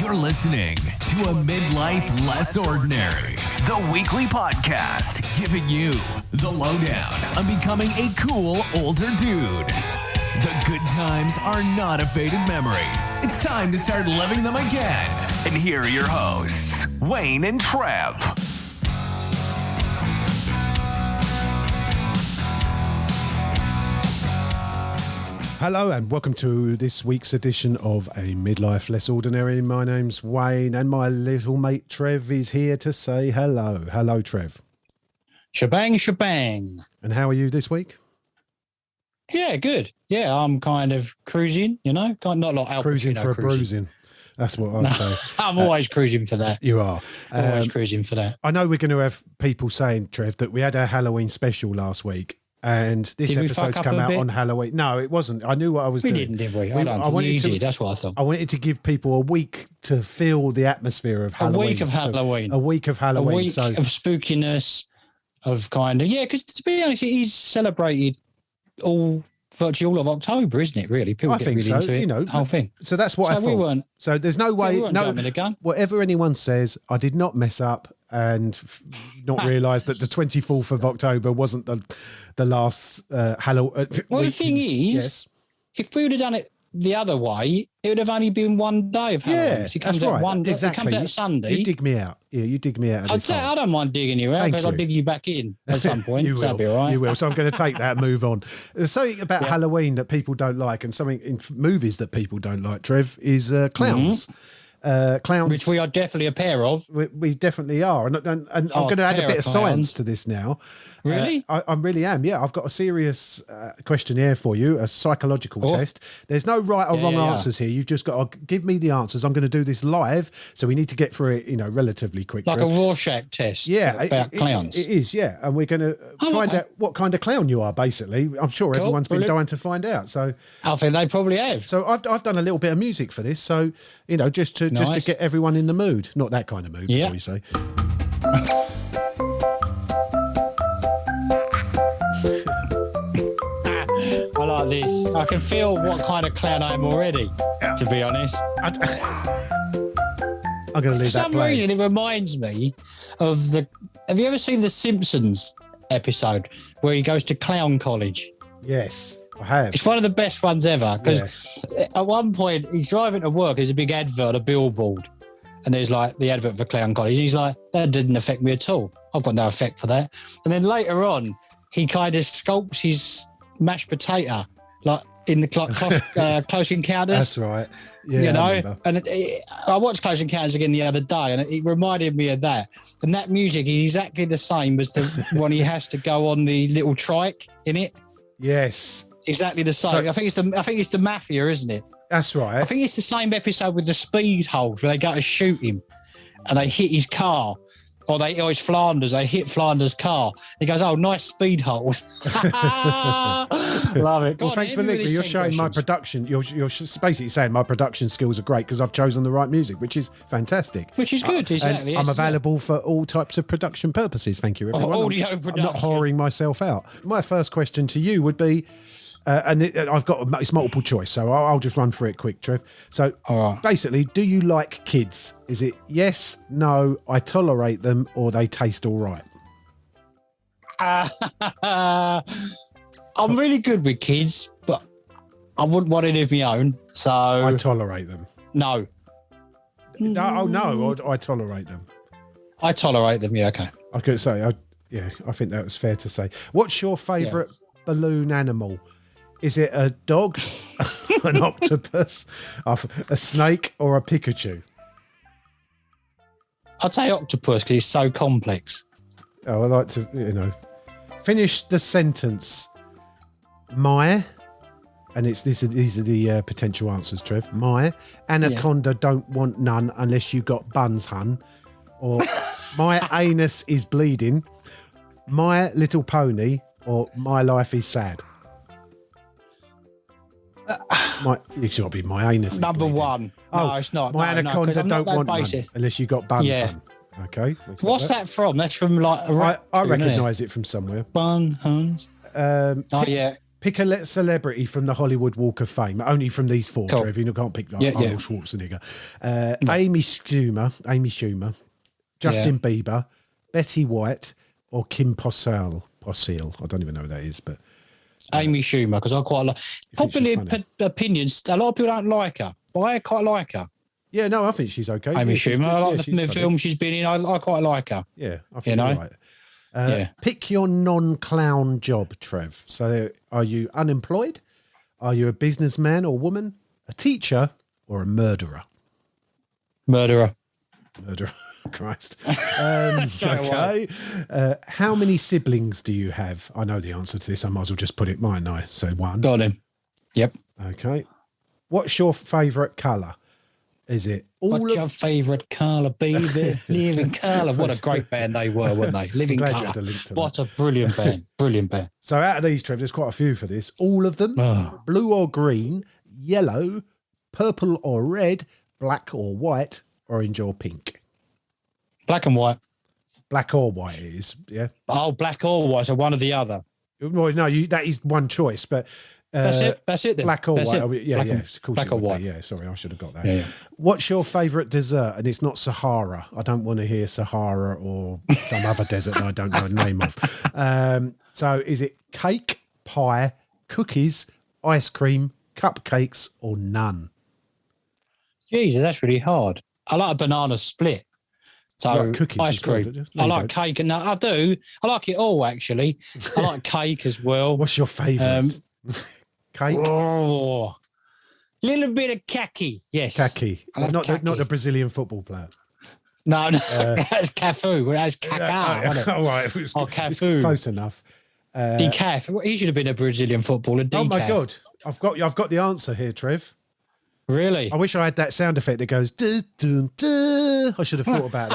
You're listening to A Midlife Less Ordinary, the weekly podcast giving you the lowdown on becoming a cool older dude. The good times are not a faded memory. It's time to start living them again. And here are your hosts, Wayne and Trev. Hello and welcome to this week's edition of A Midlife Less Ordinary. My name's Wayne and my little mate Trev is here to say hello. Hello, Trev. Shebang, shebang. And how are you this week? Yeah, good. Yeah, I'm kind of cruising, you know, not like Al Cruising Pacino for a bruising. That's what I'd say. I'm always cruising for that. You are. Always cruising for that. I know we're going to have people saying, Trev, that we had a Halloween special last week. And this episode's come out on Halloween. No, it wasn't. I knew what I was doing. We didn't, did we? You did. That's what I thought. I wanted to give people a week to feel the atmosphere of Halloween. A week of Halloween. A week of Halloween. A week of spookiness, of kind of, yeah, because to be honest, it is celebrated virtually all of October, isn't it, really? People get really into it, you know, the whole thing. So that's what I thought. So there's no way, jumping the gun. Whatever anyone says, I did not mess up and not realise that the 24th of October wasn't the last Halloween. Well, the thing is, if we would have done it the other way, it would have only been one day of Halloween. Yeah, it comes out exactly. It comes out Sunday. You dig me out. Yeah, you dig me out. I don't mind digging you out because I'll dig you back in at some point. You will. That'll be all right. You will. So I'm going to take that and move on. There's something about Halloween that people don't like, and something in movies that people don't like, Trev, is clowns. Clowns, which we are definitely a pair of. We definitely are, and I'm going to add a bit of science to this now. Really? I really am. Yeah, I've got a serious questionnaire for you, a psychological test. There's no right or wrong answers here. You've just got to give me the answers. I'm going to do this live, so we need to get through it, you know, relatively quickly. Like a Rorschach test. Yeah, about clowns. It is. Yeah, and we're going to find out what kind of clown you are. Basically, I'm sure everyone's been dying to find out. So I think they probably have. So I've done a little bit of music for this. So you know, just to get everyone in the mood, not that kind of mood. Yeah. Before you say. I like this. I can feel what kind of clown I am already, to be honest. I'm going to leave that playing. For some reason, it reminds me of have you ever seen the Simpsons episode where he goes to clown college? Yes, I have. It's one of the best ones ever because at one point he's driving to work. There's a big advert, a billboard, and there's like the advert for clown college. And he's like, that didn't affect me at all. I've got no effect for that. And then later on, he kind of sculpts his mashed potato like in the Close Encounters. That's right. Yeah, you know, and I watched Close Encounters again the other day, and it reminded me of that. And that music is exactly the same as the one he has to go on the little trike in it. Yes, exactly the same. So, I think it's the Mafia, isn't it? That's right. I think it's the same episode with the speed holes where they go to shoot him, and they hit his car. Or it's Flanders. They hit Flanders' car. He goes, "Oh, nice speed holes." Love it. Well, thanks for Nick. You're showing my production. You're basically saying my production skills are great because I've chosen the right music, which is fantastic. Which is good. Exactly. I'm available for all types of production purposes. Thank you, everyone. Audio production. I'm not whoring myself out. My first question to you would be. It's multiple choice, so I'll just run through it quick, Trev. So basically, do you like kids? Is it yes, no, I tolerate them, or they taste all right? I'm really good with kids, but I wouldn't want any of my own. So I tolerate them. No. No, I tolerate them. I tolerate them, yeah, okay. I could say, I think that was fair to say. What's your favourite balloon animal? Is it a dog, an octopus, a snake, or a Pikachu? I'd say octopus because it's so complex. Oh, I like to, finish the sentence. And these are the potential answers, Trev. My anaconda don't want none unless you got buns, hun. Or my anus is bleeding. My Little Pony, or My Life is Sad. It's got to be my anus. Number one. No, it's not. My anaconda don't want none unless you got buns, hun. Okay. What's that from? That's from like I recognise it from somewhere. Bun huns. Yeah. Pick a celebrity from the Hollywood Walk of Fame, only from these four, Cool. Trev. You can't pick like Arnold Schwarzenegger. Amy Schumer, Justin Bieber, Betty White, or Kim Possible. I don't even know who that is, but Amy Schumer, because I quite like. Popular opinions, a lot of people don't like her, but I quite like her. yeah, no, I think she's okay. Amy Schumer, I like the she's funny. film she's been in. I quite like her. Yeah, I think You you're know? right. Yeah. Pick your non-clown job, Trev. So, are you unemployed? Are you a businessman or woman, a teacher, or a murderer? Murderer. Christ. Okay. How many siblings do you have? I know the answer to this. I might as well just put it, mightn't I? So one. Got him. Yep. Okay. What's your favourite colour? Is it What's your favourite colour, baby? Living Colour. What a great band they were, weren't they? Living glad you Colour. had a link to What a brilliant band. Brilliant band. So out of these, Trev, there's quite a few for this. All of them, Oh. blue or green, yellow, purple or red, black or white, orange or pink. Black and white. Black or white it is, yeah. Oh, black or white, so one or the other. Well, no, that is one choice, but That's it. That's it then. black or That's white. it. Oh, yeah, Black yeah. and- Of course black it or would be, white. Yeah, sorry, I should have got that. Yeah, yeah. What's your favourite dessert? And it's not Sahara. I don't want to hear Sahara or some other desert that I don't know the name of. So is it cake, pie, cookies, ice cream, cupcakes, or none? Jesus, that's really hard. I like a banana split. So You like cookies ice as well, cream. don't you? No, I you like don't. cake, and I do. I like it all actually. I like cake as well. What's your favourite? Cake? Oh, little bit of kaki. Yes. Kaki. I love Not kaki. the Brazilian football player. No, that's Cafu. That's Kaká. wasn't it? All right. It was, Oh, it's Cafu. close enough. Decaf. He should have been a Brazilian footballer. Decaf. Oh my God. I've got the answer here, Trev. Really? I wish I had that sound effect that goes dun, dun, dun. I should have thought about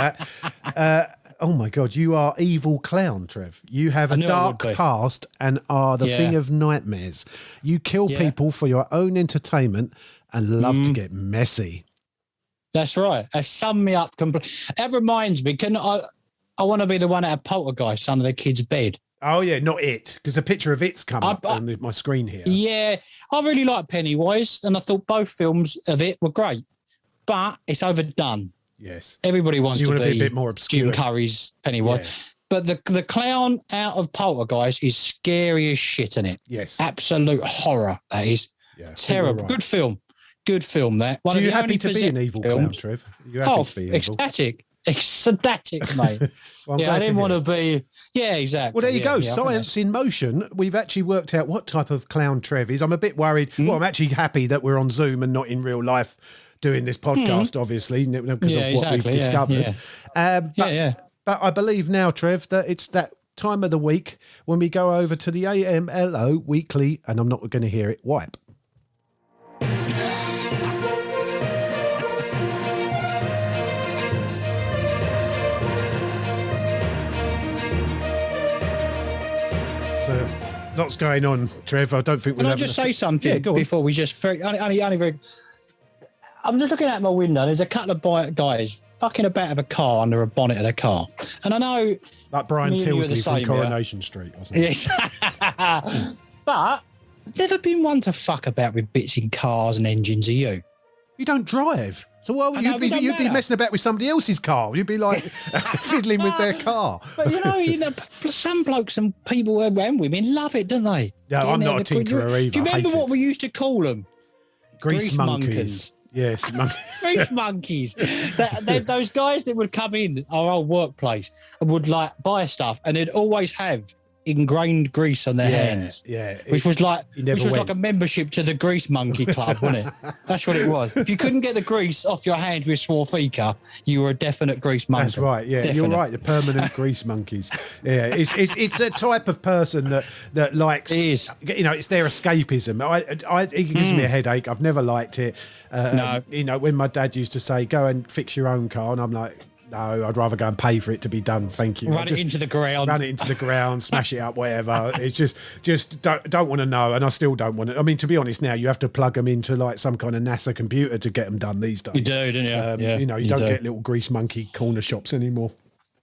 that. Oh my God, you are evil clown, Trev. You have I a knew I dark would be. past and are the Yeah. thing of nightmares. You kill Yeah. people for your own entertainment and love to get messy. That's right. That summed me up completely. That reminds me. I want to be the one at a poltergeist under the kid's bed. Oh yeah, not it, because the picture of it's come up I- on my screen here. Yeah, I really like Pennywise, and I thought both films of it were great, but it's overdone. Yes. Everybody wants So you to want to be be a bit more obscure. Jim Curry's Pennywise, Yeah. but the clown out of Poltergeist is scary as shit in it. Yes. Absolute horror. That is Yeah, I think terrible. you're right. Good film. Good film. That one So of you the happy only to be an evil films. clown, Trev? You happy Oh, to be evil? ecstatic, mate. Well, I'm Yeah, glad I didn't hear want it. to be. Yeah, exactly. Well, there you Yeah, go. yeah, I think Science in motion. We've actually worked out what type of clown Trev is. I'm a bit worried. Hmm? Well, I'm actually happy that we're on Zoom and not in real life doing this podcast, obviously, because Yeah, of what exactly, we've yeah, discovered. But, yeah. but I believe now, Trev, that it's that time of the week when we go over to the AMLO weekly, and I'm not going to hear it, wipe. So, lots going on, Trev. I don't think we'll Can I have just enough- say something Yeah, go on. before we just only very. I'm just looking out my window. There's a couple of guys fucking about with a car under a bonnet of a car, and I know. Like Brian Me and you are the Tilsley from same, yeah. Coronation Street or something. Yes, but never been one to fuck about with bits in cars and engines. Are you? You don't drive. So why would I know, but it don't you'd be matter. messing about with somebody else's car? You'd be like fiddling with their car. But you know, some blokes and people and women love it, don't they? No, Getting I'm not out a the- tinkerer either. Do you I remember hate what it. we used to call them? Grease Grease monkeys. monkeys. Yes, Grease monkeys. Those guys that would come in our old workplace and would like buy stuff, and they'd always have ingrained grease on their hands. yeah. Which was like you never like went. a membership to the Grease Monkey Club, wasn't it? That's what it was. If you couldn't get the grease off your hand with Swarthika, you were a definite grease monkey. That's right. Yeah, you're Definite. right. The permanent grease monkeys. Yeah, it's a type of person that likes. It is. You know, it's their escapism. It gives me a headache. I've never liked it. No. You know, when my dad used to say, "Go and fix your own car," and I'm like, "No, I'd rather go and pay for it to be done. Thank you." Run it into the ground. Run it into the ground, smash it up, whatever. It's just don't want to know, and I still don't want to. I mean, to be honest, now you have to plug them into like some kind of NASA computer to get them done these days. You do, don't you? Yeah, you know, you you don't do. get little grease monkey corner shops anymore.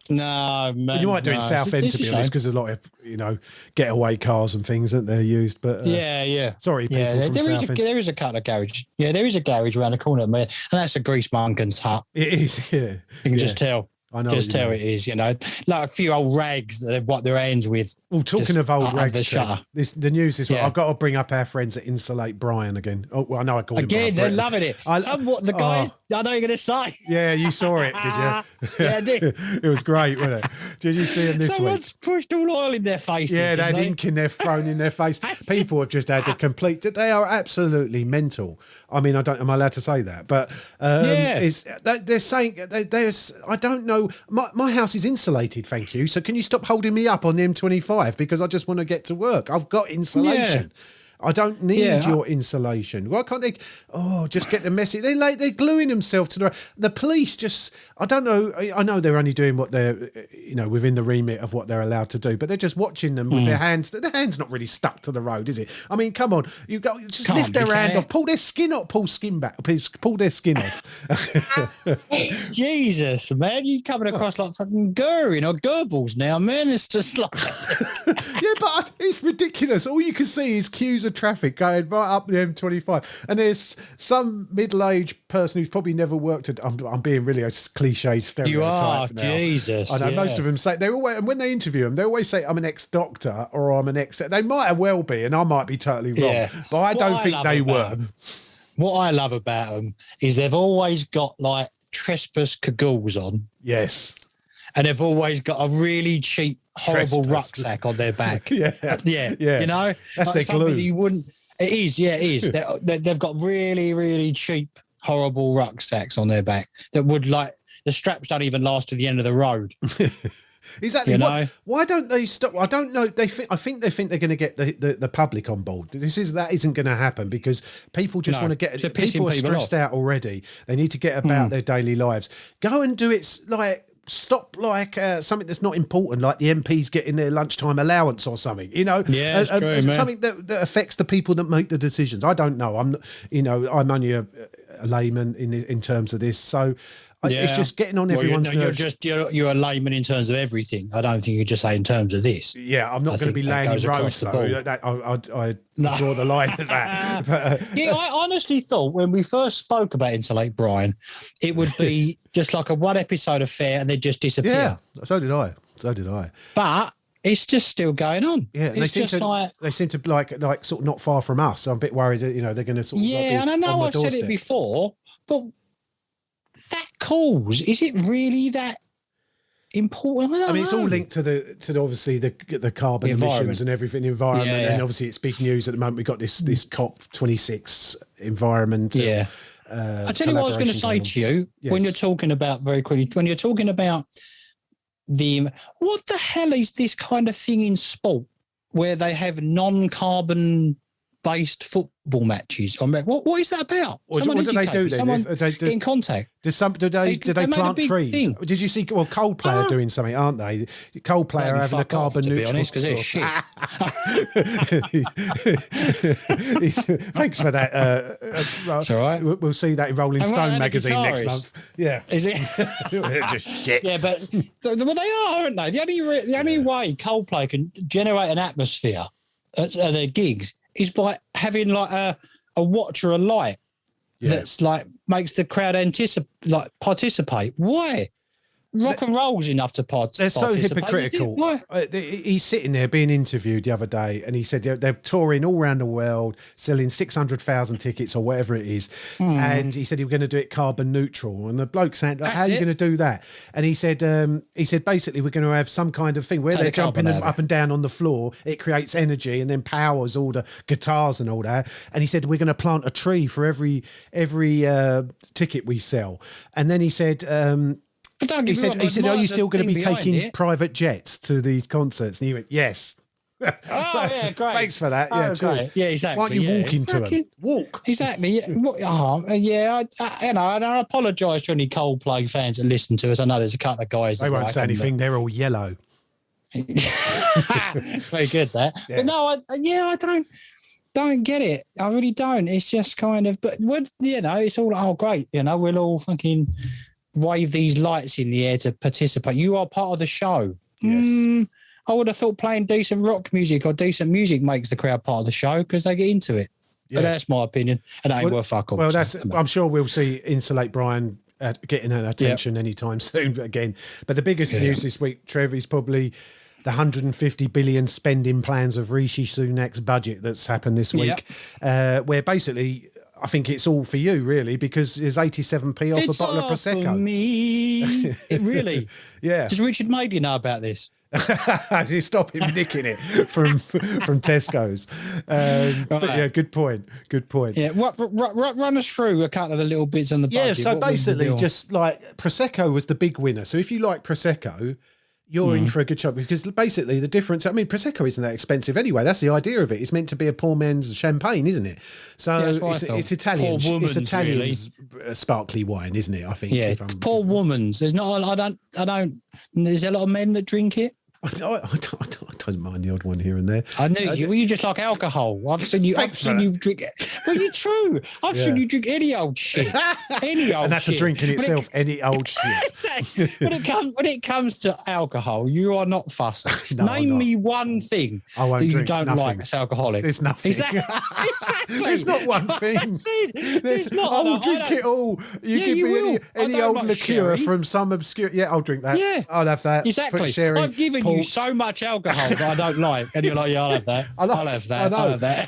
No, man. You might do it in no. Southend, It's to a be honest, shame. because there's a lot of, getaway cars and things that they're used. But Yeah. sorry, people Yeah, from Southend. there is a couple of garage. Yeah, there is a garage around the corner, man, and that's a Grease Monken's hut. It is, yeah. You can just tell. I know. Just tell it is, like a few old rags that they've wiped their hands with. Well, talking just of old under rags, the shutter. the news is Yeah. I've got to bring up our friends at Insulate Brian again. Oh, well, I know I call him Again, they're Brian. loving it. Somewhat the guys, I know you're going to say. Yeah, you saw it, did you? Yeah, I did. It was great, wasn't it? Did you see him this week? Someone's pushed all oil in their faces. Yeah, they had didn't ink in their thrown in their face. People have just had the complete. They are absolutely mental. I mean, am I allowed to say that? But they're saying there's. I don't know. My house is insulated, thank you. So can you stop holding me up on the M25 because I just want to get to work? I've got insulation. I don't need your insulation. Why can't they? Oh, just get the message. They're gluing themselves to the police. Just, I don't know. I know they're only doing what they're, within the remit of what they're allowed to do. But they're just watching them with their hands. Their hands not really stuck to the road, is it? I mean, come on, just lift their hand off, pull their skin off, pull their skin off. Jesus, man, you coming across like fucking Goering or Goebbels now, man. It's just like Yeah, but it's ridiculous. All you can see is queues of traffic going right up the M25, and there's some middle-aged person who's probably never worked at. I'm being really a cliche stereotype. you are, now. Jesus. I know most of them say they always, and when they interview them, they always say I'm an ex-doctor or I'm an ex. They might have well be, and I might be totally wrong, but I don't think they were. What I love about them is they've always got like trespass cagoles on. Yes. And they've always got a really cheap, horrible rucksack on their back. Yeah. That's their glue. That you wouldn't. It is. They've got really, really cheap, horrible rucksacks on their back that would like the straps don't even last to the end of the road. Exactly. Why don't they stop? I don't know. I think they think they're going to get the public on board. That isn't going to happen because people just want to get. People are stressed out already. They need to get about their daily lives. Go and do it stop something that's not important, like the MPs getting their lunchtime allowance or something. Yeah, it's true, man. Something that affects the people that make the decisions. I don't know. I'm only a layman in terms of this, so. It's just getting on everyone's nerves. You're a layman in terms of everything. I don't think you just say in terms of this. Yeah, I'm not going to be laying in roads though. I draw the line at that. But, I honestly thought when we first spoke about Insulate Brian, it would be just like a one episode affair and they'd just disappear. Yeah, so did I. But it's just still going on. Yeah, it's they seem to like sort of not far from us. So I'm a bit worried that they're going to sort of. Yeah, and I know I've said it before, but. That cause, is it really that important? I mean, it's all linked to obviously the carbon emissions and everything, the environment, and obviously it's big news at the moment. We've got this COP26 environment. Yeah, I tell you what I was going to say to you when you're talking about what the hell is this kind of thing in sport where they have non-carbon based football matches on what is that about? What do they do then? Someone get in contact. Do they plant trees? Thing. Did you see? Well, Coldplay are doing something, aren't they? Coldplay are having a carbon neutral. To be honest, because they're shit. Thanks for that. That's all right. We'll see that in Rolling Stone magazine next month. Yeah, is it? Just shit. Yeah, but well, they are, aren't they? The only way Coldplay can generate an atmosphere at their gigs is by having like a watch or a light that's like makes the crowd participate. Why? Rock and roll's enough to participate. They're so hypocritical. He's sitting there being interviewed the other day, and he said they're touring all around the world, selling 600,000 tickets or whatever it is. And he said he was going to do it carbon neutral. And the bloke said, "How are you going to do that?" And he said basically we're going to have some kind of thing where they're jumping up and down on the floor. It creates energy and then powers all the guitars and all that. And he said we're going to plant a tree for every ticket we sell. And then he said. He said, "Are you still going to be taking private jets to these concerts?" And he went, "Yes." Yeah, great. Thanks for that. Yeah, great. Yeah, exactly. Why don't you walk into them? Walk. Exactly. I apologise to any Coldplay fans that listen to us. I know there's a couple of guys. They won't say anything. They're all yellow. Very good, that. Yeah. But no, I don't get it. I really don't. It's just kind of, but it's all, great. We'll all fucking wave these lights in the air to participate. You are part of the show. Yes. I would have thought playing decent rock music or decent music makes the crowd part of the show because they get into it. Yeah. But that's my opinion. And it ain't worth fuck all. Well, so, I'm sure we'll see Insulate Brian getting an attention anytime soon again. But the biggest news this week, Trev, is probably the 150 billion spending plans of Rishi Sunak's budget that's happened this week, where basically I think it's all for you, really, because there's 87p off a bottle of Prosecco. For me. It really? Yeah. Does Richard Madeley know about this? Just stop him nicking it from Tesco's. But yeah, good point. Yeah, run us through a couple of the little bits on the budget. Yeah, so basically, just like Prosecco was the big winner. So if you like Prosecco, you're in for a good shot, because basically the difference, I mean, Prosecco isn't that expensive anyway. That's the idea of it. It's meant to be a poor man's champagne, isn't it? So it's Italian. It's Italian's sparkly wine, isn't it? I think. Yeah, poor woman's. There's not. I don't. There's a lot of men that drink it. I don't mind the odd one here and there. I knew you. Well, you just like alcohol. I've seen you drink it. Well, you're true. I've seen you drink any old shit. Any old shit. And that's a drink in itself, any old shit. When it comes to alcohol, you are not fussy. No, Name me one thing that you don't like that's alcoholic. There's nothing. Exactly. There's not one thing. There's not. I'll drink it all. You give me any old liqueur from some obscure... Yeah, I'll drink that. Yeah. I'll have that. Exactly. I've given you so much alcohol that I don't like. And you're like, yeah, I'll have that. I'll have that. I'll have that.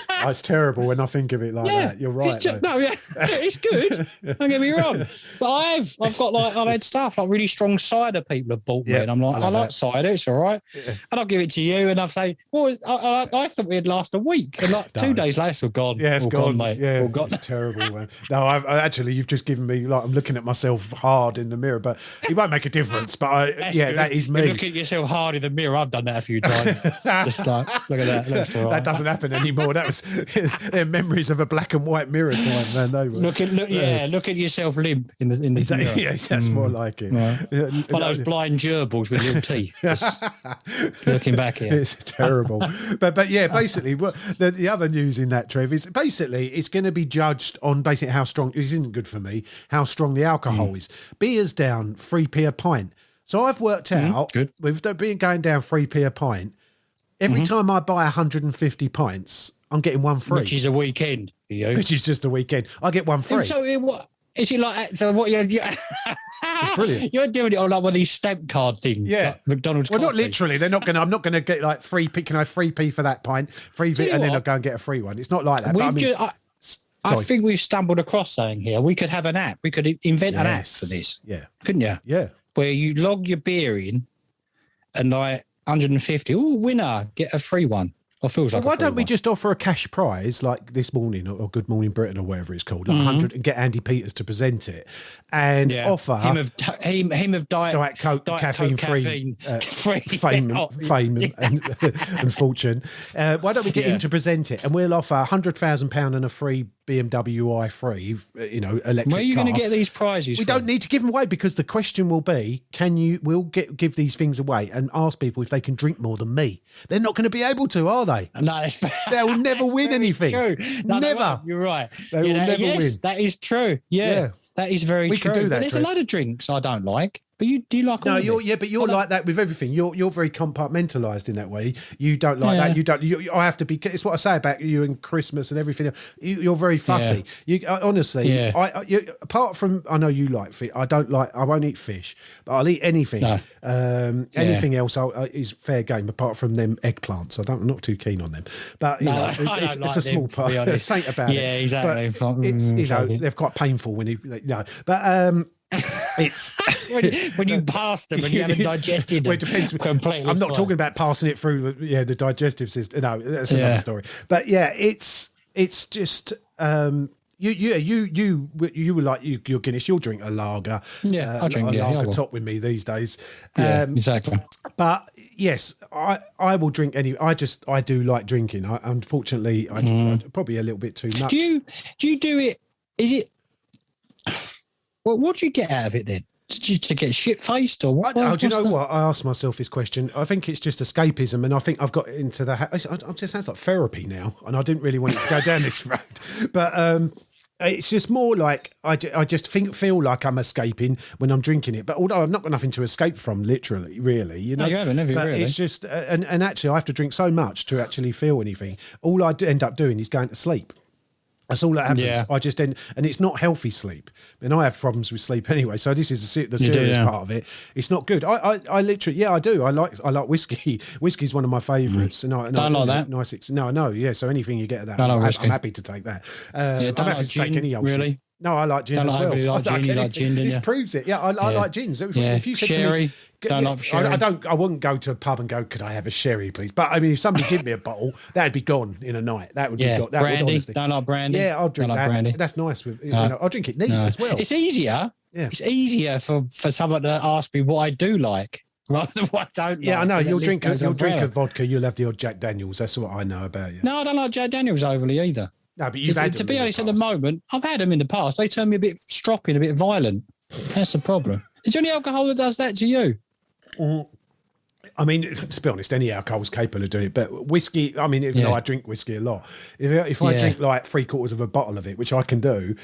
It's terrible when I think of it like that. You're right. It's good. Don't get me wrong. But I've had stuff like really strong cider people have bought me. And I'm like, I like cider. It's all right. Yeah. And I'll give it to you. And I'll say, well, I thought we'd last a week. And like 2 days later, it's all gone. Yeah, it's gone, mate. Yeah, all gone. It's terrible, man. No, I actually, you've just given me, like, I'm looking at myself hard in the mirror, but it won't make a difference. But that is me. You look at yourself hard in the mirror. I've done that a few times. Just like, look at that. That's all right. That doesn't happen anymore. That was they're memories of a black and white mirror time, man. They were. Look at yourself limp in the mirror. Yeah, that's more like it. Right. One of those blind gerbils with little teeth. Looking back here, it's terrible. but yeah, basically, the other news in that, Trev, is basically it's going to be judged on basically how strong. This isn't good for me. How strong the alcohol is. Beer's down 3p a pint. So I've worked out with being going down 3p a pint. Every time I buy 150 pints, I'm getting one free. Which is a weekend for you. Which is just a weekend. I get one free. So what is it like? So what you're it's brilliant. You're doing it on like one of these stamp card things. Yeah. Like McDonald's. Well, not literally. I'm not going to get like 3p. Can I 3p for that pint? 3p, and then I'll go and get a free one. It's not like that. I think we've stumbled across something here. We could have an app. We could invent an app for this. Yeah. Couldn't you? Yeah. Where you log your beer in and like 150. Oh, winner, get a free one. Or feels like. Why don't we just offer a cash prize like this morning or Good Morning Britain or whatever it's called, like 100, and get Andy Peters to present it and offer him of Diet Coke, caffeine free fame and fortune. Why don't we get him to present it, and we'll offer £100,000 and a free BMW i3, electric Where are you car. going to get these prizes? We don't need to give them away, because the question will be, we'll give these things away and ask people if they can drink more than me. They're not going to be able to, are they? No, they'll never win anything. True. No, never. You're right. They will never win. That is true. Yeah. That is very true. We can do that. But there's a lot of drinks I don't like. But do you like all No, of you're like that with everything. You're very compartmentalised in that way. You don't like that. You don't. I have to be. It's what I say about you and Christmas and everything. You're very fussy. You honestly. Yeah. Apart from, I know you like fish. I don't like. I won't eat fish, but I'll eat anything. No. Anything else is fair game. Apart from them eggplants, I'm not too keen on them. But it's a small part. There's something about it. Yeah, exactly. But it's they're quite painful when But it's when you pass them and you haven't digested them. Well, it depends. Completely. I'm not talking about passing it through the digestive system. No, that's another story. But yeah, it's just you were like your Guinness. You'll drink a lager. Yeah, I'll drink a lager top with me these days. Yeah, exactly. But yes, I will drink any. I do like drinking. Unfortunately, I probably a little bit too much. Do you do it? Is it? Well, what do you get out of it then? To get shit-faced or what? Do you know what? I asked myself this question. I think it's just escapism, and I think I've got into it just sounds like therapy now, and I didn't really want it to go down this road. But It's just more like I just feel like I'm escaping when I'm drinking it. But although I've not got nothing to escape from, literally, really, you know. No, you haven't, have you, but really? it's just, and actually, I have to drink so much to actually feel anything. All I end up doing is going to sleep. That's all that happens. Yeah. I just end, and it's not healthy sleep. And I have problems with sleep anyway. So this is the serious part of it. It's not good. I literally, I do. I like whiskey. Whiskey's one of my favourites. And I like that. No. Yeah. So anything you get at that, Don't like I'm whiskey. happy to take that. I'm don't happy like to take gin, any old really? shit. No, I like gin Don't as well. really like gin, you like anything. gin, didn't This you? proves it. Yeah, I like gins. If you said Sherry. to me, Don't like sherry. I wouldn't go to a pub and go, could I have a sherry, please? But I mean, if somebody give me a bottle, that'd be gone in a night. That would be gone. That brandy. would honestly. Don't like brandy. Yeah, I'll drink Don't like that. brandy. That's nice. I'll drink it neat as well. It's easier. Yeah. It's easier for someone to ask me what I do like rather than what I don't. Yeah, like, I know. 'cause You'll that drink list goes on a forever. vodka. You'll have the odd Jack Daniels. That's what I know about you. No, I don't like Jack Daniels overly either. No, but you've had To them be in the honest, at the past. moment, I've had them in the past. They turn me a bit stroppy and a bit violent. That's the problem. Is there any alcohol that does that to you? I mean, to be honest, any alcohol's capable of doing it. But whiskey, I mean, even though I drink whiskey a lot, if I drink like 3/4 of a bottle of it, which I can do,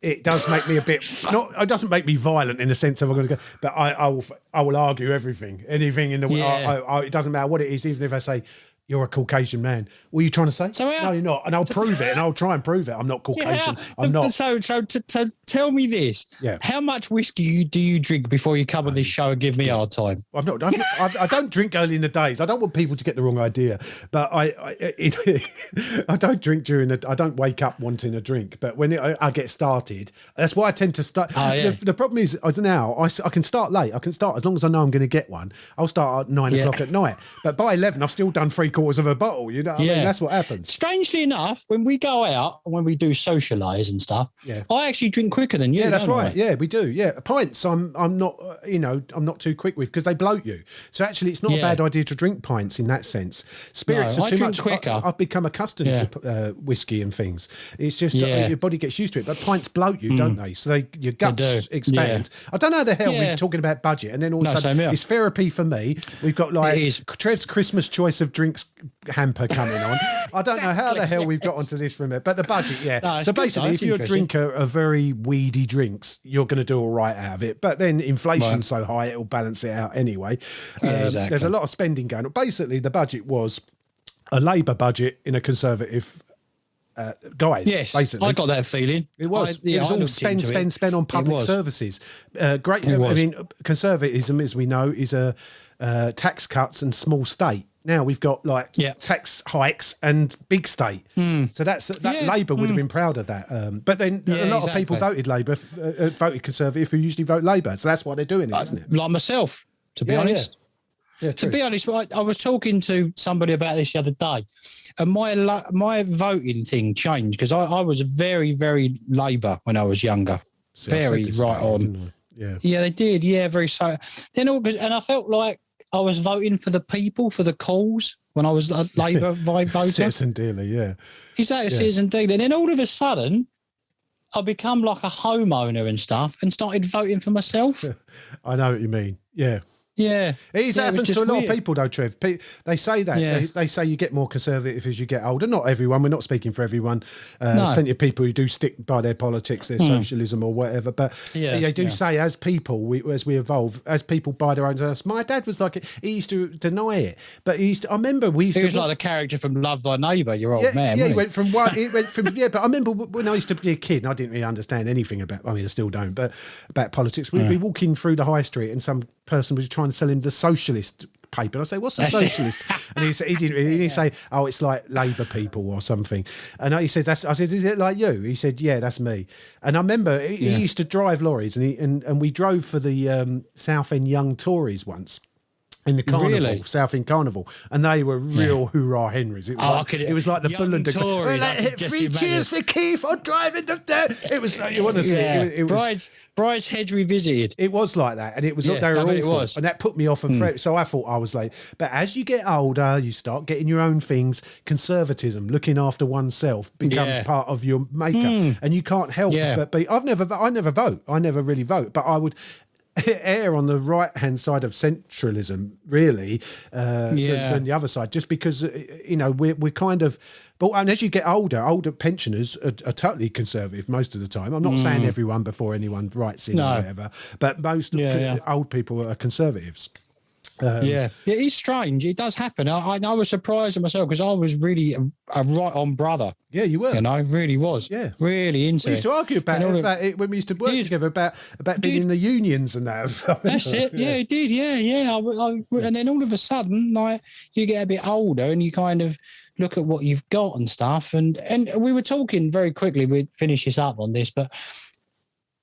it does make me a bit. It doesn't make me violent in the sense of I'm going to go, but I will argue anything in the. Yeah. It doesn't matter what it is, even if I say. You're a Caucasian man. What are you trying to say? So no, you're not. And I'll prove it, and I'll try and prove it. I'm not Caucasian. I'm not. So tell me this. Yeah. How much whiskey do you drink before you come on this show and give me a hard time? I don't drink early in the days. I don't want people to get the wrong idea. But I don't drink I don't wake up wanting a drink. But when I get started, that's why I tend to start. Oh, yeah. The problem is, I don't know. I can start late. I can start as long as I know I'm going to get one. I'll start at 9 o'clock at night. But by 11, I've still done 3/4 of a bottle. You know, what I mean, that's what happens. Strangely enough, when we go out and when we do socialise and stuff, I actually drink quicker than you. Yeah, that's don't right. I? Yeah, we do. Yeah, pints. I'm not. I'm not too quick with because they bloat you. So actually, it's not a bad idea to drink pints in that sense. Spirits are too much quicker. I've become accustomed to whiskey and things. It's just your body gets used to it. But pints bloat you, don't they? So your guts expand. Yeah. I don't know how the hell we're talking about budget, and then all of a sudden it's therapy for me. We've got Trev's Christmas choice of drinks hamper coming on. I don't know how the hell we've got onto this from it, but the budget, No, so basically, if you're a interesting. drinker of very weedy drinks, you're going to do all right out of it. But then inflation's so high, it'll balance it out anyway. Exactly. There's a lot of spending going on. Basically, the budget was a Labour budget in a Conservative guise. Yes, basically. I got that feeling. It was. I It was all looked spend into on it. public It was. services. Great. It was. I mean, conservatism, as we know, is a tax cuts and small state. Now we've got tax hikes and big state. So Labour would have been proud of that. But then a lot of people voted Labour, voted Conservative, who usually vote Labour. So that's why they're doing it, isn't it? Like myself, to be honest. Yeah, To be honest, I was talking to somebody about this the other day, and my voting thing changed because I was very, very Labour when I was younger. See, I said very this right about it, on. didn't I? Yeah, they did. Yeah, very so. Then and I felt like I was voting for the people, for the cause when I was a Labour voter. Citizen dealer, yeah. Exactly, citizen dealer. And then all of a sudden, I become like a homeowner and stuff and started voting for myself. I know what you mean. Yeah. Yeah. It happens to a lot of people, though, Trev. They say that. Yeah. They say you get more conservative as you get older. Not everyone. We're not speaking for everyone. There's plenty of people who do stick by their politics, their socialism or whatever. But they do say as people, as we evolve, as people buy their own house. My dad was like, he used to deny it. But I remember we used He to... was like the character from Love Thy Neighbour, your old man. Yeah, wasn't but I remember when I used to be a kid and I didn't really understand anything about, I still don't, but about politics. We'd be walking through the high street and some person was trying to sell him the socialist paper. And I say, what's a socialist? And he didn't say, oh, it's like Labour people or something. And he said, I said, is it like you? He said, yeah, that's me. And I remember he used to drive lorries and we drove for the Southend Young Tories once. In the carnival, Southend Carnival, and they were real hoorah Henrys. It was, it was like the Bull and the Tories. Three cheers for Keith on driving the. It was you want to see it was Bride's Hedge Revisited. It was like that, and it was they were awful, and that put me off. And so I thought I was late. But as you get older, you start getting your own things. Conservatism, looking after oneself, becomes part of your makeup, and you can't help but be. I never vote. I never really vote, but I would. err on the right-hand side of centralism, really, than the other side, just because, we're kind of... But and as you get older pensioners are totally conservative most of the time. I'm not saying everyone before anyone writes in or whatever, but most old people are conservatives. It is strange. It does happen. I was surprised at myself because I was really a right-on brother. Yeah, you were. Really was. Yeah, really into it. We used to argue about it when we used to work together about being in the unions and that. That's it. Yeah, it did. Yeah. And then all of a sudden, like, you get a bit older and you kind of look at what you've got and stuff. And we were talking very quickly. We'd finish this up on this, but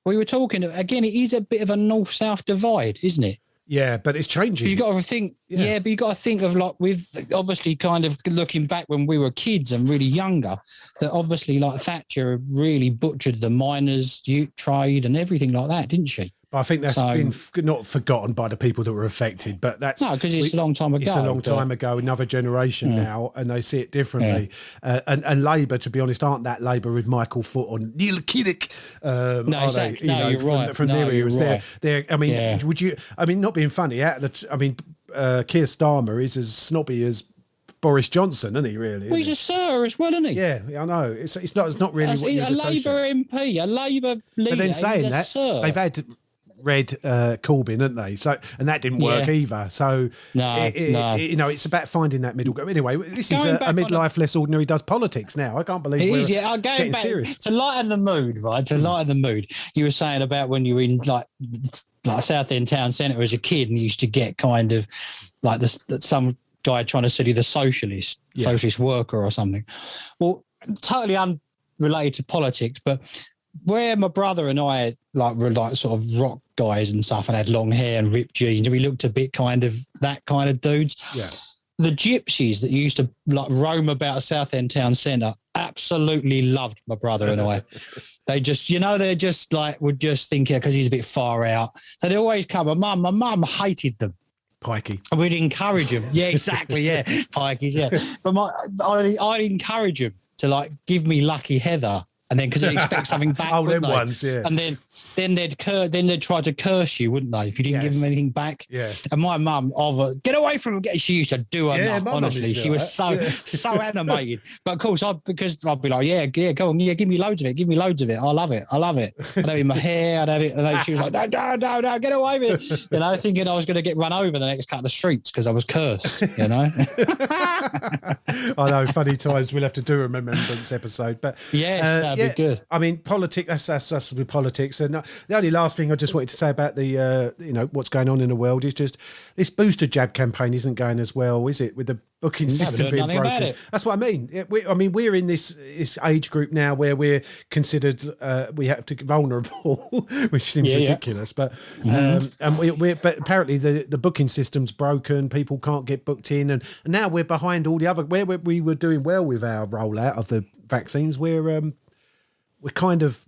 we were talking again. It is a bit of a north-south divide, isn't it? Yeah, but it's changing. You've got to think, but you've got to think of, like, with obviously kind of looking back when we were kids and really younger, that obviously, like, Thatcher really butchered the miners' ute trade and everything like that, didn't she? But I think that's been not forgotten by the people that were affected. But that's because it's a long time ago. It's a long time ago, another generation now, and they see it differently. And Labour, to be honest, aren't that Labour with Michael Foot or Neil Kinnock? No, exactly. You're right. From their eras, they're. I mean, would you? I mean, not being funny. Keir Starmer is as snobby as Boris Johnson, isn't he? Really? Well, he's a sir as well, isn't he? Yeah, I know. It's not really what you'd associate. A Labour MP, a Labour leader. But then saying that, sir. they've had Red Corbyn, haven't they? So, and that didn't work either. So, no. It's about finding that middle ground. Anyway, this is a midlife less ordinary does politics now. I can't believe we're getting back serious. To lighten the mood, right? To lighten the mood, you were saying about when you were in like Southend Town Centre as a kid, and you used to get kind of like some guy trying to study the socialist worker or something. Well, totally unrelated to politics, but where my brother and I were like sort of rock guys and stuff and had long hair and ripped jeans, and we looked a bit kind of that kind of dudes. Yeah. The gypsies that used to like roam about Southend Town Centre absolutely loved my brother and I. They just, they're just like, would just think because he's a bit far out. So they always come. My mum hated them. Pikey. And we'd encourage them. Yeah, exactly. Yeah. Pikeys. Yeah. But I'd encourage them to like give me Lucky Heather. And then because they expect something back, them ones, yeah. And then they'd try to curse you, wouldn't they, if you didn't give them anything back? Yeah. And my mum, get away from him. She used to do her nut, honestly. She was so animated. But of course, because I'd be like, go on, give me loads of it. I love it. I'd have it in my hair. I'd have it. And then she was like, no, get away with it. Thinking I was going to get run over the next couple of streets because I was cursed. I know, funny times. We'll have to do a remembrance episode, but yes. Be good. I mean, politics. That's with politics. And the only last thing I just wanted to say about the, what's going on in the world is just this booster jab campaign isn't going as well, is it? With the booking system being broken. That's what I mean. We're in this age group now where we're considered we have to vulnerable, which seems ridiculous. But but apparently the booking system's broken. People can't get booked in, and now we're behind all the other. Where we were doing well with our rollout of the vaccines, we're kind of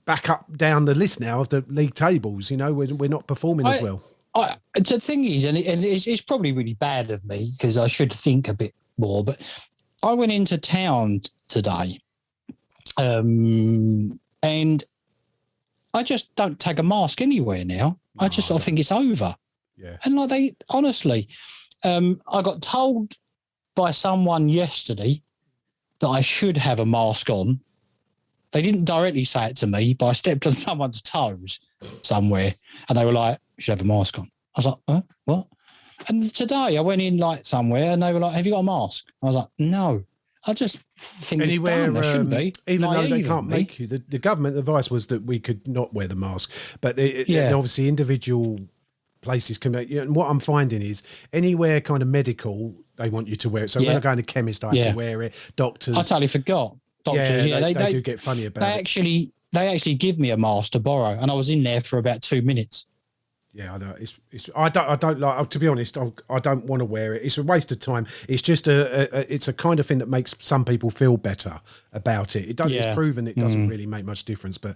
back up down the list now of the league tables. We're not performing as well. The thing is, and it's probably really bad of me because I should think a bit more, but I went into town today and I just don't take a mask anywhere now. I just sort of think it's over. Yeah. And like honestly, I got told by someone yesterday that I should have a mask on. They didn't directly say it to me, but I stepped on someone's toes somewhere and they were like, you should have a mask on. I was like, what? And today I went in like somewhere and they were like, have you got a mask? I was like, no. I just think anywhere, there shouldn't be. Even though they can't make you. The government advice was that we could not wear the mask. But obviously individual places can make, and what I'm finding is anywhere kind of medical, they want you to wear it. So when I go to the chemist, I have to wear it. Doctors. I totally forgot. Doctors, they do get funny about it. They actually give me a mask to borrow, and I was in there for about 2 minutes. Yeah, I know. I don't like. To be honest, I don't want to wear it. It's a waste of time. It's just it's a kind of thing that makes some people feel better about it. It's proven it doesn't really make much difference, but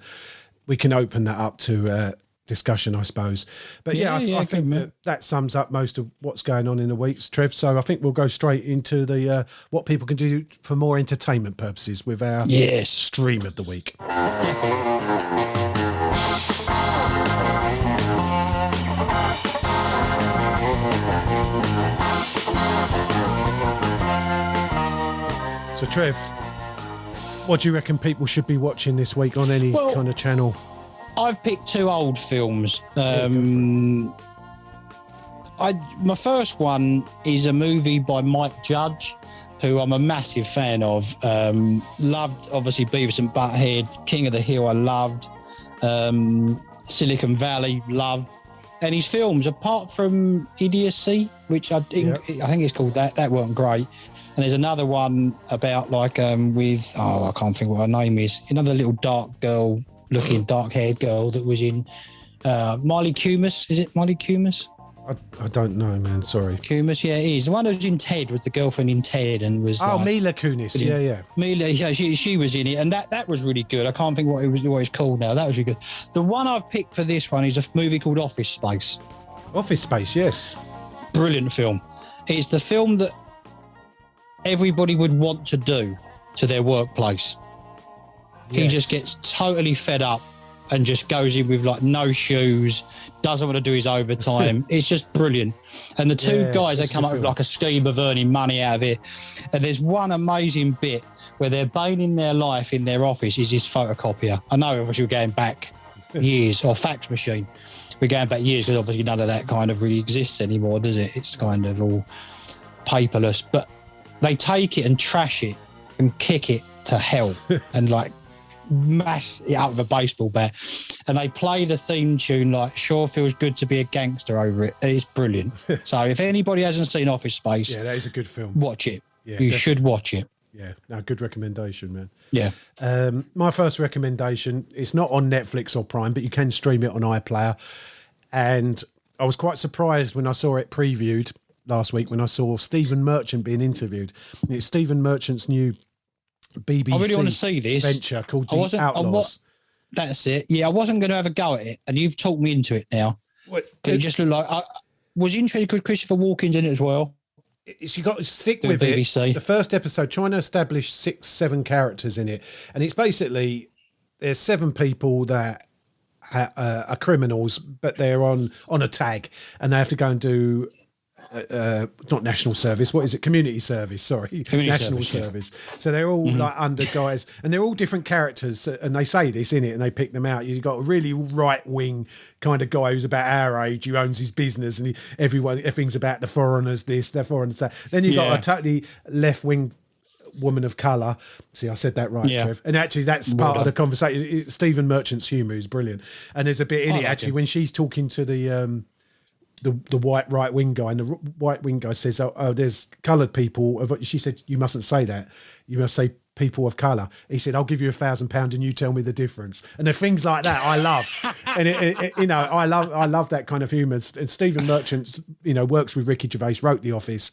we can open that up to discussion, I suppose. But I think that sums up most of what's going on in the weeks, Trev. So I think we'll go straight into the what people can do for more entertainment purposes with our stream of the week. Definitely. Trev, what do you reckon people should be watching this week on any kind of channel? I've picked 2 old films. My first one is a movie by Mike Judge, who I'm a massive fan of. Loved, obviously, Beavis and Butthead, King of the Hill, I loved. Silicon Valley, loved. And his films, apart from Idiocy, which I think it's called that weren't great. And there's another one about with, I can't think what her name is. Another little dark-haired girl that was in Miley Kunis. Is it Miley Kunis? I don't know, man. Sorry. Kunis, yeah, it is. The one who was in Ted, was the girlfriend in Ted, and was Mila Kunis, yeah. Mila, yeah, she was in it, and that was really good. I can't think what it's called now. That was really good. The one I've picked for this one is a movie called Office Space. Office Space, yes. Brilliant film. It's the film that everybody would want to do to their workplace. Yes. He just gets totally fed up and just goes in with no shoes, doesn't want to do his overtime. It's just brilliant. And the 2 guys, they come up with a scheme of earning money out of it. And there's one amazing bit where their bane in their life in their office is his photocopier. I know, obviously, we're going back years, or fax machine. We're going back years because obviously none of that kind of really exists anymore, does it? It's kind of all paperless. But they take it and trash it and kick it to hell and mash it out with a baseball bat, and they play the theme tune Sure Feels Good to Be a Gangster over it. It's brilliant. So if anybody hasn't seen Office Space, that is a good film. Watch it. You should watch it. Yeah, no, good recommendation, man. Yeah. My first recommendation, it's not on Netflix or Prime, but you can stream it on iPlayer. And I was quite surprised when I saw it previewed last week, when I saw Stephen Merchant being interviewed. And it's Stephen Merchant's new BBC I really want to see this venture called The Outlaws. That's it. Yeah, I wasn't going to have a go at it, and you've talked me into it now. It just looked like I was interested because Christopher Walken's in it as well. You got to stick with BBC. The first episode, trying to establish 6-7 characters in it, and it's basically there's 7 people that are criminals, but they're on a tag, and they have to go and do. Not national service. What is it? Community service. Sorry, national service. Yeah. So they're all under guys, and they're all different characters. And they say this in it, and they pick them out. You've got a really right wing kind of guy who's about our age, who owns his business, and everything's about the foreigners this, the foreigners that. Then you've got a totally left wing woman of colour. See, I said that right, Trev. And actually, that's part of the conversation. Stephen Merchant's humour is brilliant, and there's a bit in it actually when she's talking to the white right wing guy, and the white wing guy says, "Oh, there's coloured people." She said, "You mustn't say that. You must say people of colour." He said, "I'll give you £1,000 and you tell me the difference." And the things like that, I love, and I love that kind of humour. And Stephen Merchant, works with Ricky Gervais, wrote The Office.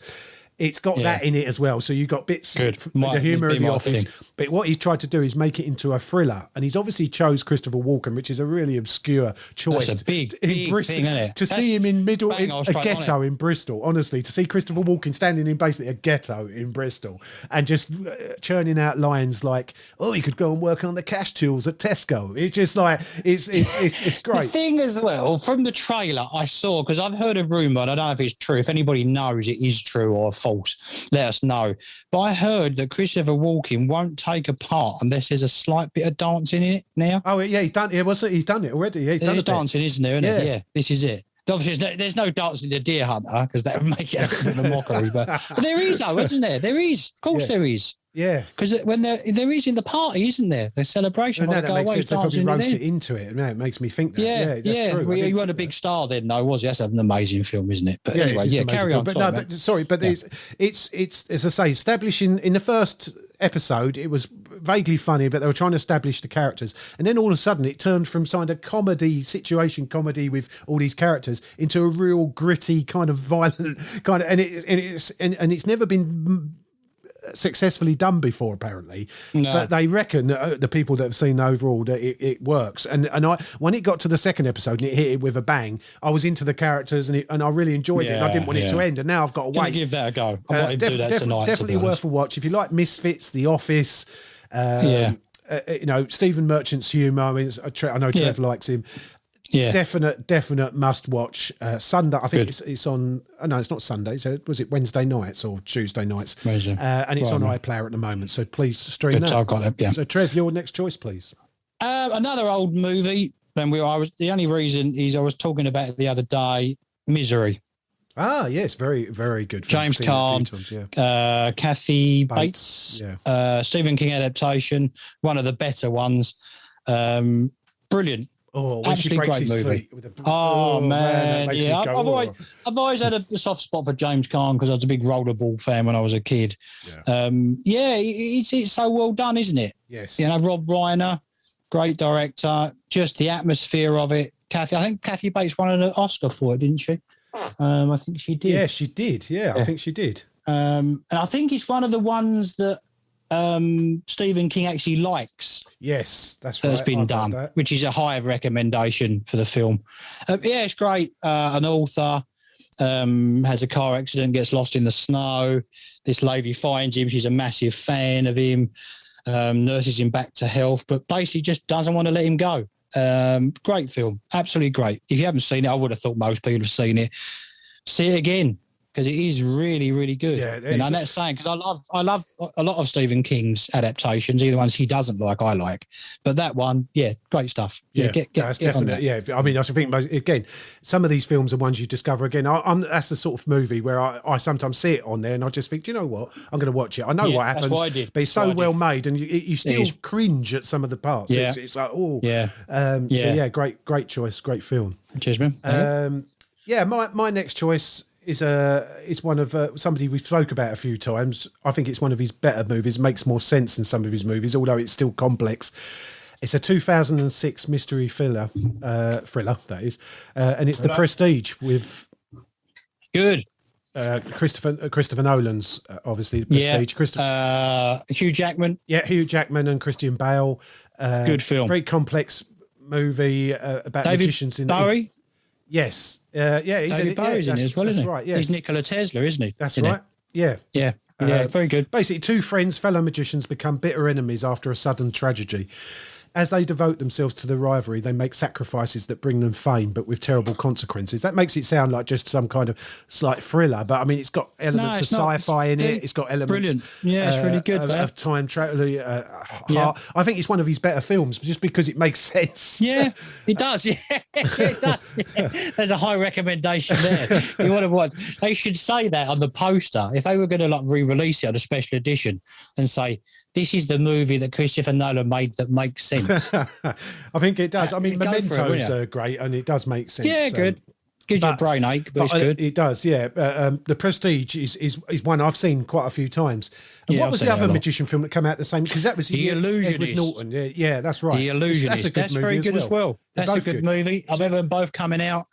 It's got that in it as well. So you've got bits of the humour of The Office. But what he's tried to do is make it into a thriller. And he's obviously chose Christopher Walken, which is a really obscure choice. That's a big Bristol, thing, isn't it? To see him in a ghetto in Bristol, honestly, to see Christopher Walken standing in basically a ghetto in Bristol and just churning out lines like, "Oh, he could go and work on the cash tools at Tesco." It's just it's great. The thing as well, from the trailer I saw, because I've heard a rumour, and I don't know if it's true. If anybody knows it is true or false, let us know. But I heard that Christopher Walken won't take a part unless there's a slight bit of dancing in it now. Oh yeah, he's done. He's done it already. Yeah, there's dancing, isn't there? Isn't it? Yeah, this is it. Obviously, there's no dancing in the Deer Hunter because that would make it a bit of a mockery. But there is, though, isn't there? There is. Of course, there is. Yeah, because when there is in the party, isn't there? The celebration. That makes sense. They probably wrote it into it. It makes me think that. Yeah, that's true. Well, you weren't a big star then, though, was he? That's an amazing film, isn't it? But anyway, carry on. But it's as I say, establishing in the first episode, it was vaguely funny, but they were trying to establish the characters, and then all of a sudden, it turned from kind of situation comedy with all these characters into a real gritty kind of violent kind of, and it's never been successfully done before, apparently. No. But they reckon that the people that have seen overall that it works. And I, when it got to the second episode and it hit it with a bang, I was into the characters and I really enjoyed it. And I didn't want it to end. And now I've got to wait. Give that a go. I might do that tonight. Definitely worth a watch if you like Misfits, The Office. Stephen Merchant's humour. I mean, I know Trev likes him. Yeah. Definite must watch. Sunday, I think Good. it's on. Oh, no, it's not Sunday. So was it Wednesday nights or Tuesday nights? Amazing. And it's Right, on man. iPlayer at the moment. So please stream Good. that. So I've got it. Yeah. So Trev, your next choice, please. Another old movie. Then the only reason is I was talking about it the other day. Misery. Ah, yes, very, very good film. James Seen it a few Caan, times, Kathy Bates, Stephen King adaptation, one of the better ones. Brilliant. Oh, when she Absolutely breaks great his movie. feet. With Man, that makes yeah. me go, I've always had a soft spot for James Caan because I was a big rollerball fan when I was a kid. It's so well done, isn't it? Yes. You know, Rob Reiner, great director, just the atmosphere of it. I think Kathy Bates won an Oscar for it, didn't she? I think she did. Yeah, she did. Yeah, I think she did. And I think it's one of the ones that Stephen King actually likes. Yes, that's right. That's been done, which is a high recommendation for the film. It's great. An author has a car accident, gets lost in the snow. This lady finds him. She's a massive fan of him, nurses him back to health, but basically just doesn't want to let him go. Great film. Absolutely great. If you haven't seen it, I would have thought most people have seen it. See it again, because it is really, really good. Yeah, and that's saying, because I love a lot of Stephen King's adaptations, either ones he doesn't like, I like. But that one, great stuff. That's definitely. Yeah, I mean, I think again, some of these films are ones you discover again. That's the sort of movie where I sometimes see it on there and I just think, do you know what? I'm going to watch it. I know what happens, that's what I did. but it's so well made, and you still cringe at some of the parts. Yeah. It's like, oh, yeah. great choice, great film. Cheers, man. My next choice is one of somebody we spoke about a few times. I think it's one of his better movies. Makes more sense than some of his movies, although it's still complex. It's a 2006 mystery thriller, that is, and it's The Prestige with Christopher Nolan's obviously The Prestige. Hugh Jackman. Yeah, Hugh Jackman and Christian Bale. Good film. Very complex movie about David magicians in Bowie. Yes. He's David Bowie's in it as well, isn't he? That's right, yes. He's Nikola Tesla, isn't he? That's right. Yeah. Yeah, very good. Basically, two friends, fellow magicians, become bitter enemies after a sudden tragedy. As they devote themselves to the rivalry, they make sacrifices that bring them fame, but with terrible consequences. That makes it sound like just some kind of slight thriller, but I mean, it's got elements of sci-fi in it. It's got elements. Brilliant. Yeah, it's really good. Of time travel. I think it's one of his better films, just because it makes sense. Yeah, it does. Yeah, it does. Yeah. There's a high recommendation there. You want to watch? They should say that on the poster if they were going to re-release it on a special edition and say, this is the movie that Christopher Nolan made that makes sense. I think it does. I mean, Memento's great, and it does make sense. Yeah, good. Gives you a brain ache, but it's good. It does, yeah. The Prestige is one I've seen quite a few times. And what was the other magician film that came out the same? Because that was The Illusionist. Edward Norton. Yeah, that's right. The Illusionist. That's very good as well. That's a good movie. I remember them both coming out,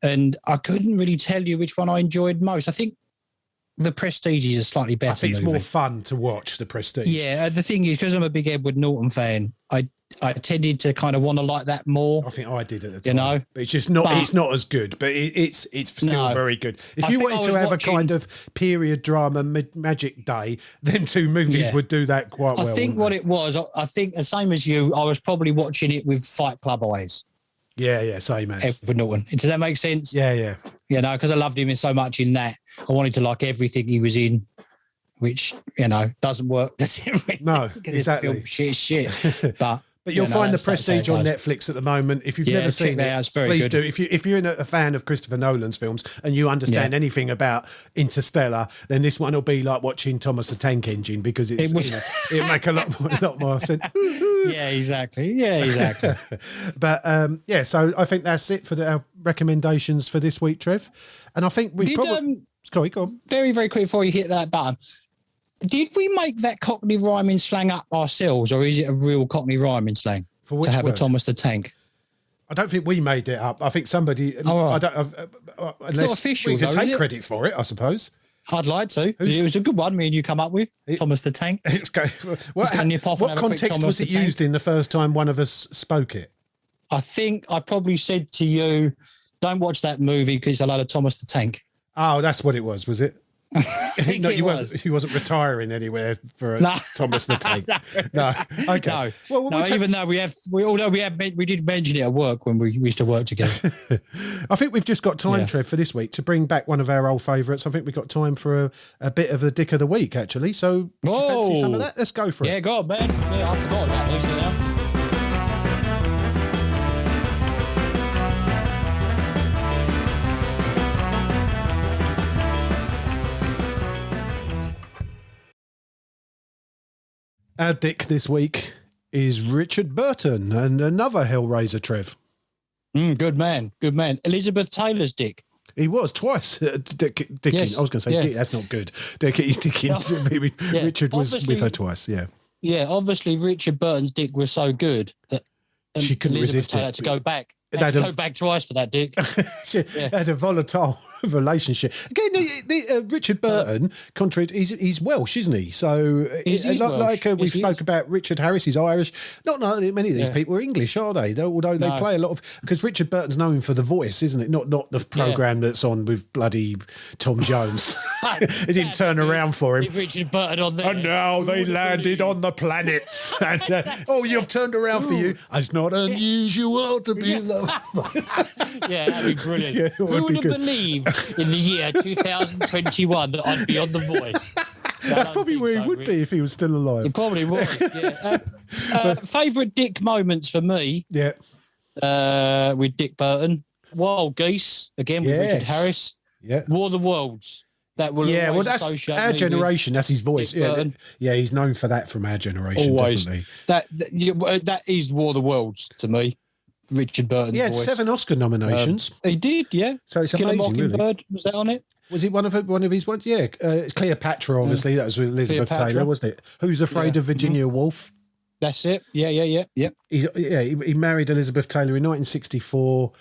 and I couldn't really tell you which one I enjoyed most. I think The Prestige is a slightly better. I think it's movie. more fun to watch The Prestige. Yeah, the thing is, because I'm a big Edward Norton fan, I tended to kind of want to like that more. I think I did at the time. You know, but it's just not. It's not as good, but it's still very good. If you wanted to have a kind of period drama magic day, them two movies would do that quite well. I think what it was, I think the same as you, I was probably watching it with Fight Club eyes. Yeah, same as Edward Norton. Does that make sense? Yeah. You know, because I loved him so much in that. I wanted to like everything he was in, which, doesn't work, does it? Really? No, exactly. It's shit. But you'll find The Prestige on Netflix at the moment. If you've never seen it, please do. If you're a fan of Christopher Nolan's films and you understand anything about Interstellar, then this one will be like watching Thomas the Tank Engine, because it'll make a lot more sense. Yeah, exactly. But so I think that's it for our recommendations for this week, Trev. And I think we probably go on. Very, very quick before you hit that button. Did we make that Cockney rhyming slang up ourselves, or is it a real Cockney rhyming slang for which to have word? a Thomas the Tank? I don't think we made it up. I think somebody. Oh, right. I don't. Unless official, we can take credit for it, I suppose. I'd like to. It was a good one. Me and you come up with Thomas the Tank. What context was it used in the first time one of us spoke it? I think I probably said to you, "Don't watch that movie because it's a load of Thomas the Tank." Oh, that's what it was it? No, he wasn't retiring anywhere for Thomas the Tank. No. Okay. No. Well, even though we did mention it at work when we used to work together. I think we've just got time, Trev, for this week to bring back one of our old favourites. I think we've got time for a bit of a Dick of the Week, actually. So, do you fancy some of that? Let's go for it. Yeah, go on, man. Yeah, I forgot about these now. Our Dick this week is Richard Burton and another Hellraiser, Trev. Good man. Elizabeth Taylor's Dick. He was twice. Dicking. Yes, I was going to say, yeah. Dick, that's not good. Dicking. Yeah. Richard was with her twice, yeah. Yeah, obviously Richard Burton's Dick was so good that she couldn't Elizabeth resist Taylor it. had to go back. Go back twice for that Dick. She had a volatile relationship. Again, Richard Burton, contrary, he's Welsh, isn't he? So He's like Welsh. we Yes, he spoke is. about Richard Harris, he's Irish. Not many of these people are English, are they? Although they play a lot of, because Richard Burton's known for The Voice, isn't it? Not the program that's on with bloody Tom Jones. It didn't turn around for him. Richard Burton on there. And now they landed on the planets. And, you've turned around for you. It's not unusual to be loved. Yeah, that'd be brilliant. Yeah, Who would have believed in the year 2021 that I'd be on The Voice? That's probably where he would be if he was still alive. He probably would. Yeah. Favourite Dick moments for me. Yeah. With Dick Burton, Wild Geese again with Richard Harris. Yeah. War of the Worlds. That will always that's associate our me generation. That's his voice. Dick Burton. Yeah, he's known for that from our generation. Always. Definitely. That is War of the Worlds to me. Richard Burton's He had voice. 7 Oscar nominations. He did, yeah. So it's Kill a amazing, really. Mockingbird, was that on it? Was it one of his ones? Yeah, it's Cleopatra. Obviously, that was with Elizabeth Cleopatra. Taylor, wasn't it? Who's Afraid of Virginia Woolf? That's it. Yeah. He married Elizabeth Taylor in 1964.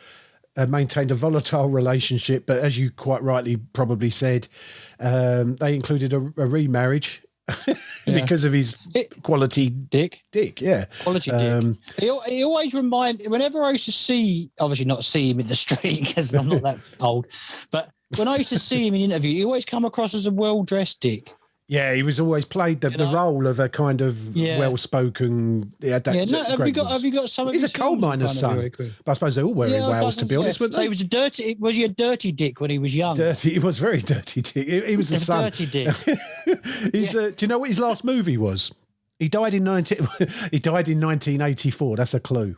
Maintained a volatile relationship, but as you quite rightly probably said, they included a remarriage because of his quality Dick. Yeah, Quality Dick. He always whenever I used to see, obviously not see him in the street because I'm not that old, but when I used to see him in interview, he always come across as a well-dressed Dick. Yeah, he was always played the role of a kind of well-spoken. Have you got some of He's his a coal films miner's kind son. of But I suppose they all were in Wales, to be honest, weren't So they? he was was he a dirty Dick when he was young? Dirty. He was very dirty. He was the son. Dirty Dick. Do you know what his last movie was? He died in 1984. That's a clue.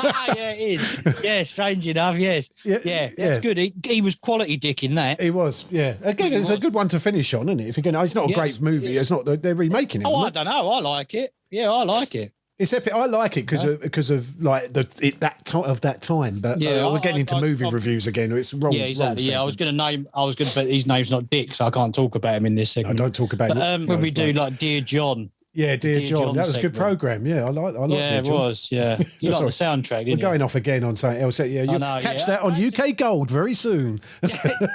Yeah, it is. Yeah, strange enough. Yes. Yeah, that's good. He was quality Dick in that. He was. Yeah. Again, it's a good one to finish on, isn't it? If you're going, it's not a great movie. It's not. They're remaking it. I don't know. I like it. Yeah, I like it. It's epic. I like it because of like that time. But we're getting into movie reviews again. It's wrong. Yeah, exactly. Wrong I was going to but his name's not Dick, so I can't talk about him in this segment. I don't talk about it. When we do like Dear John. Yeah, Dear John. That was a good program. Yeah, I like Yeah, Dear John. It was. Yeah, you like the soundtrack. Didn't We're going off again on something else. Yeah, you'll catch that on UK Gold very soon.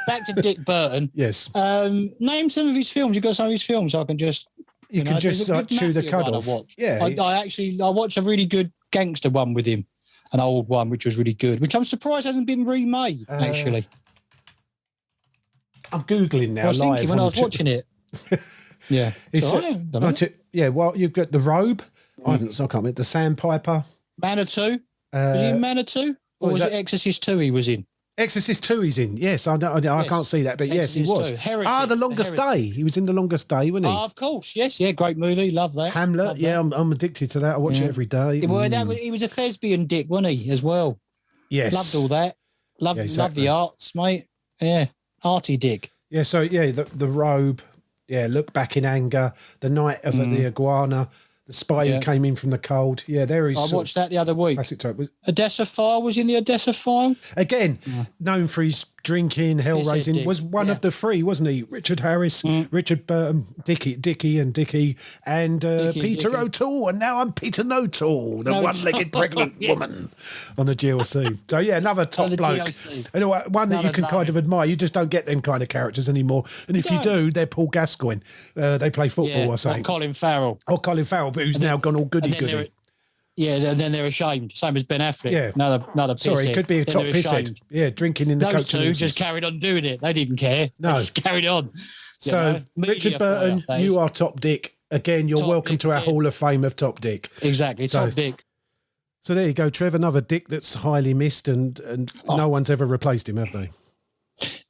Back to Dick Burton. Yes. Name some of his films. You've got some of his films, so I can just. You can just chew the cud off. Yeah, I watched a really good gangster one with him, an old one which was really good, which I'm surprised hasn't been remade. Actually, I'm googling now. I was thinking when I was watching it. Yeah, well, you've got The Robe. I can't remember the Sandpiper. Manitou. Was he in Manitou, or was it Exorcist 2? He was in. Exorcist 2 he's in. Yes, I can't see that, but Exorcist yes, he was. 2. Heretic, The Longest Day. He was in The Longest Day, wasn't he? Of course, yes, yeah, great movie, love that. Hamlet, love that. I'm addicted to that. I watch it every day. Well, he was a thespian Dick, wasn't he, as well? Yes. Loved all that. Loved the arts, mate. Yeah, arty Dick. Yeah, so, the Robe, Look Back in Anger, The Night of the Iguana, The Spy Who Came In From the Cold. Yeah, there is. I watched that the other week. Classic type. Odessa File was in the Odessa File. Again, known for his drinking, hell raising, was one of the three, wasn't he? Richard Harris, Richard Burton, Dickie, and Peter O'Toole. And now I'm Peter O'Toole, the one-legged pregnant woman on the GLC. So, another top bloke. Anyway, one that you can kind of admire. You just don't get them kind of characters anymore. And if you do, they're Paul Gascoigne. They play football or something. Or Colin Farrell. But who's now gone all goody-goody. Yeah, and then they're ashamed. Same as Ben Affleck. Yeah. Another pisshead. Sorry, it could be a Then top they're pisshead. ashamed. Yeah, drinking in the Those coach. two just carried on doing it. They didn't care. No. They just carried on. So, Richard Burton, you are top dick. Again, you're Top welcome dick to our again. Hall of Fame of top dick. Exactly. So- Top dick. So there you go, Trev. Another dick that's highly missed, and no one's ever replaced him, have they?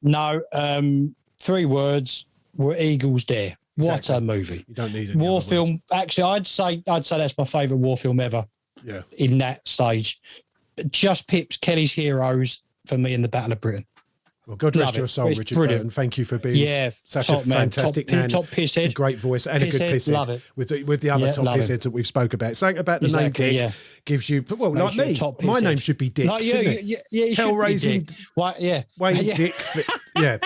No, 3 words. Were Eagles Dare? What Exactly. a movie! You don't need it. War film. Actually, I'd say that's my favourite war film ever. Yeah. In that stage, just pips Kelly's Heroes for me in the Battle of Britain. Well, God rest Love your it. soul, It's Richard brilliant. Burton. Thank you for being such a top man. fantastic top, man. top pisshead. A great voice and a good Pisshead, pisshead. love it. With the other Yeah, top love it. pissheads that we've spoke about. Something about the Exactly, name Dick yeah. gives you, well, like Makes you a me, top my pisshead. name should be Dick. Like, shouldn't it? yeah, you should be Hell-raising Dick. Why, yeah. Wayne Yeah. Dick. Yeah,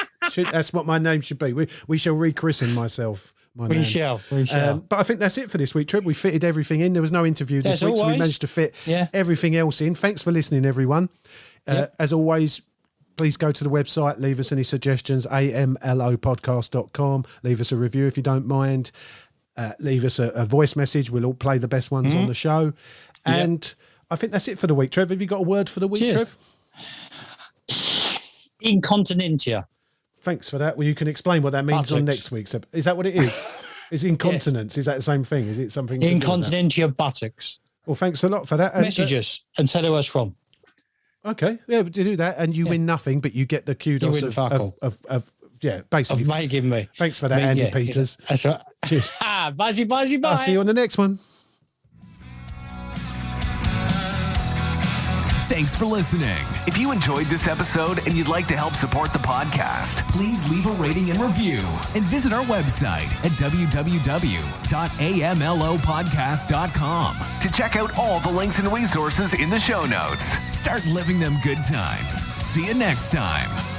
that's what my name should be. We shall rechristen myself. My We man. shall. We shall. But I think that's it for this week, Trip. We fitted everything in. There was no interview this As week, so we always. managed to fit Yeah. everything else in. Thanks for listening, everyone. Yep. As always, please go to the website, leave us any suggestions, amlopodcast.com. Leave us a review if you don't mind. Leave us a voice message. We'll all play the best ones on the show. And I think that's it for the week. Trev, have you got a word for the week, Cheers. Trev? Incontinentia. Thanks for that. Well, you can explain what that means on Buttocks. next week's episode. Is that what it is? Is incontinence? Is that the same thing? Is it something? to do with that? Incontinentia buttocks. Well, thanks a lot for that. And, Message us and tell who us from. Okay, yeah, but you do that, and you win nothing, but you get the kudos win fuck all. of yeah, basically. Of making me. Thanks for that, Andy Yeah, Peters. That's right. Cheers. Buzzy, buzzy, bye. I'll see you on the next one. Thanks for listening. If you enjoyed this episode and you'd like to help support the podcast, please leave a rating and review and visit our website at www.amlopodcast.com to check out all the links and resources in the show notes. Start living them good times. See you next time.